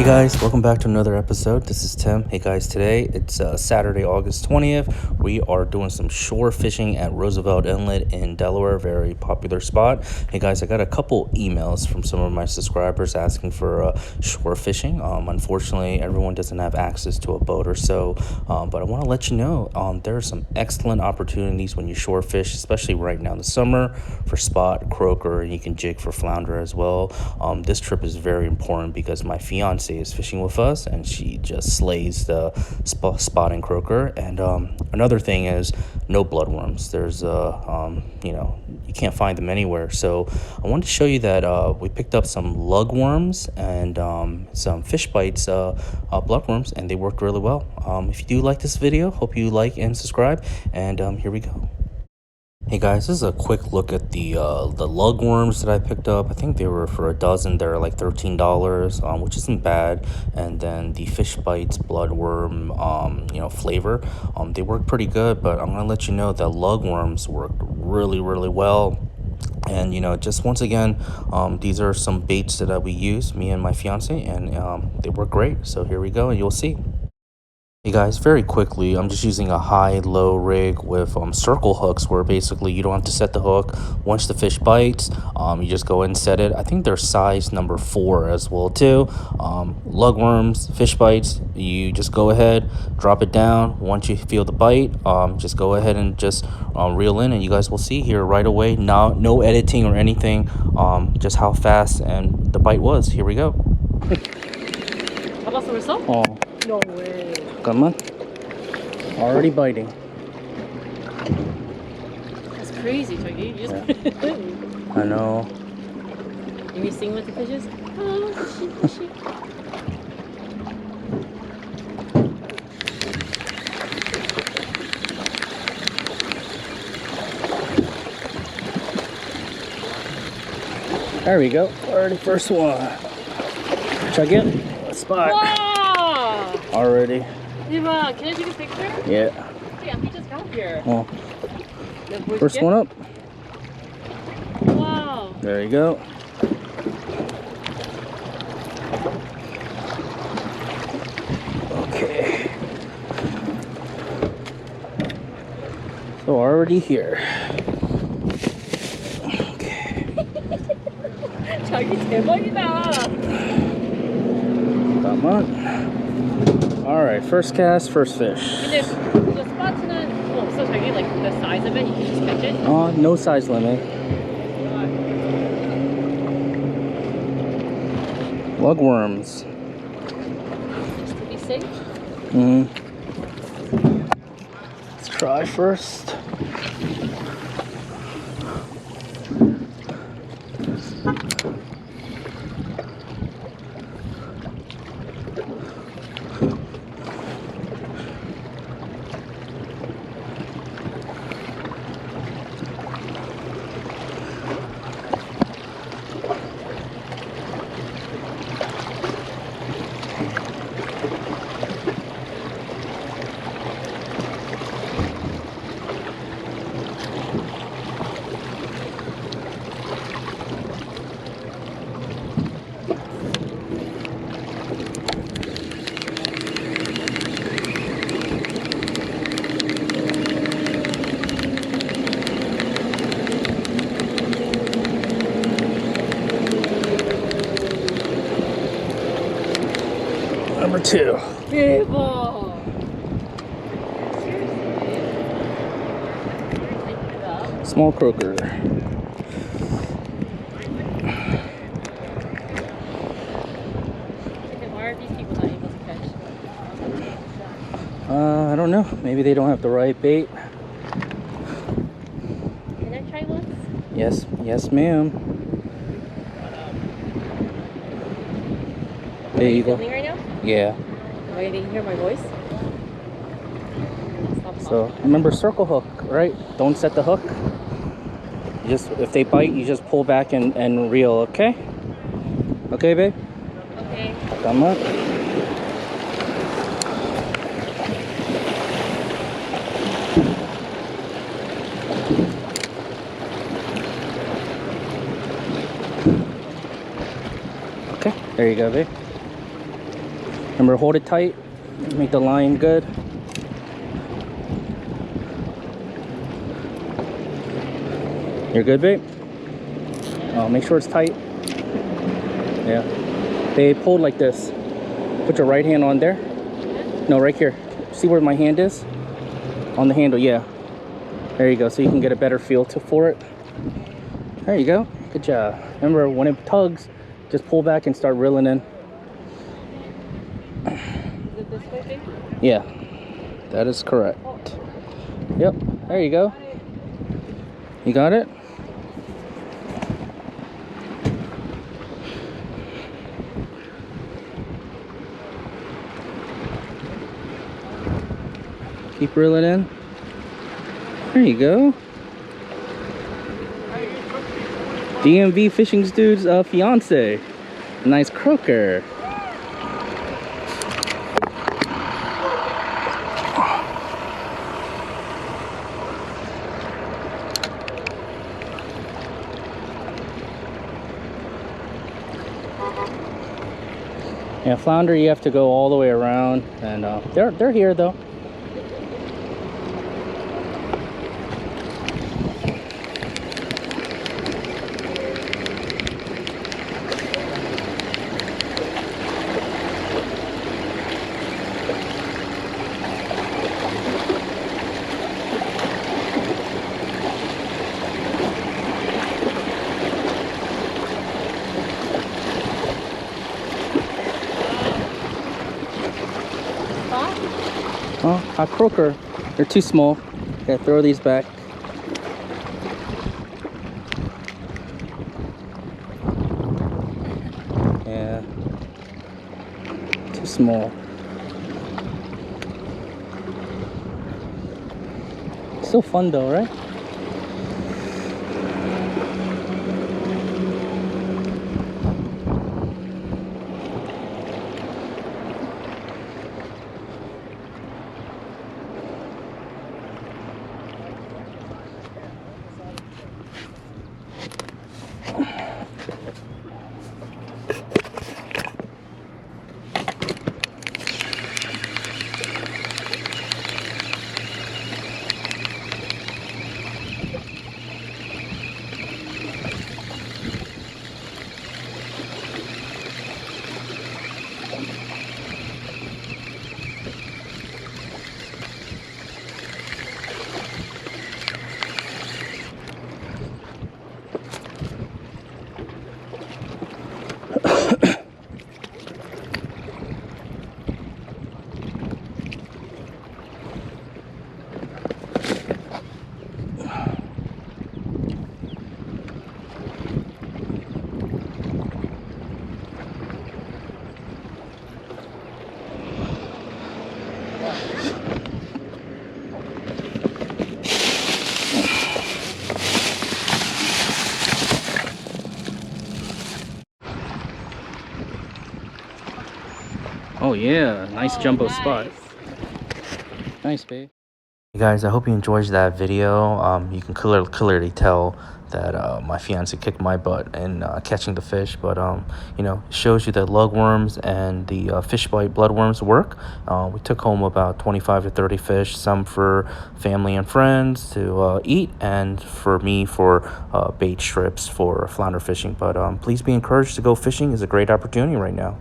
guys, welcome back to another episode. This is Tim. Hey guys, today it's Saturday, August 20th. We are doing some shore fishing at Roosevelt Inlet in Delaware, very popular spot. Hey guys, I got a couple emails from some of my subscribers asking for shore fishing. Unfortunately, everyone doesn't have access to a boat or so, but I want to let you know there are some excellent opportunities when you shore fish, especially right now in the summer, for spot, croaker, and you can jig for flounder as well. This trip is very important because my fiance is fishing with us and she just slays the spot and croaker. And another thing is no bloodworms. There's you can't find them anywhere. So I wanted to show you that we picked up some lugworms and some Fishbites bloodworms, and they worked really well. If you do like this video, hope you like and subscribe, and here we go. Hey guys, this is a quick look at the lugworms that I picked up. I think they were for a dozen. They're like $13, which isn't bad. And then the Fishbites bloodworm, flavor, they work pretty good. But I'm gonna let you know that lugworms worked really, really well. And just once again, these are some baits that we use, me and my fiance, and they work great. So here we go, and you'll see. Hey guys, very quickly, I'm just using a high-low rig with circle hooks where basically you don't have to set the hook. Once the fish bites, you just go ahead and set it. I think they're size number 4 as well too. Lugworms, fish bites, you just go ahead, drop it down. Once you feel the bite, just go ahead and just reel in, and you guys will see here right away. No editing or anything, just how fast and the bite was. Here we go. 잡았어 벌써? No way. Come on. Already biting. That's crazy, Chucky. You just put it in. I know. You sing with the fishes? Oh, fishy, fishy. There we go. Already first one. Check it. Spot. Wow! Already. 대박. Can I take a picture? Yeah. Yeah, we just got here. Well, first one up. Wow. There you go. Okay. So already here. Okay. 자기 대박이다. Come on. All right, first cast, first fish. 근데 그 스파트는 없어, 자기? Like the size of it, you can just catch it? No size limit. Lugworms. Just to be safe? Let's try first. Number 2. 대박. Small croaker. Why are these people not able to catch? I don't know. Maybe they don't have the right bait. Can I try once? Yes, ma'am. There you go. Filming right now? Yeah. Why didn't you hear my voice? Stop So remember circle hook, right? Don't set the hook. You just if they bite, you just pull back and reel. Okay. Okay, babe. Okay. Come on. Okay, there you go, babe. Remember, hold it tight. Make the line good. You're good, babe? Make sure it's tight. Yeah. Babe, hold like this. Put your right hand on there. No, right here. See where my hand is? On the handle, yeah. There you go, so you can get a better feel for it. There you go. Good job. Remember, when it tugs, just pull back and start reeling in. Is it this way, babe? Yeah, that is correct. Yep, there you go. You got it? Keep reeling in. There you go. DMV Fishing Dude's fiance. Nice croaker. Yeah, flounder, you have to go all the way around, and they're here though. Oh, a croaker. They're too small. Gotta throw these back. Yeah. Too small. Still fun though, right? Oh yeah, nice jumbo spot. Nice, babe. Hey guys, I hope you enjoyed that video. You can clearly tell that my fiance kicked my butt in catching the fish, but you know, it shows you that lugworms and the fishbite bloodworms work. We took home about 25 to 30 fish, some for family and friends to eat, and for me for bait strips for flounder fishing. But please be encouraged to go fishing. It's a great opportunity right now.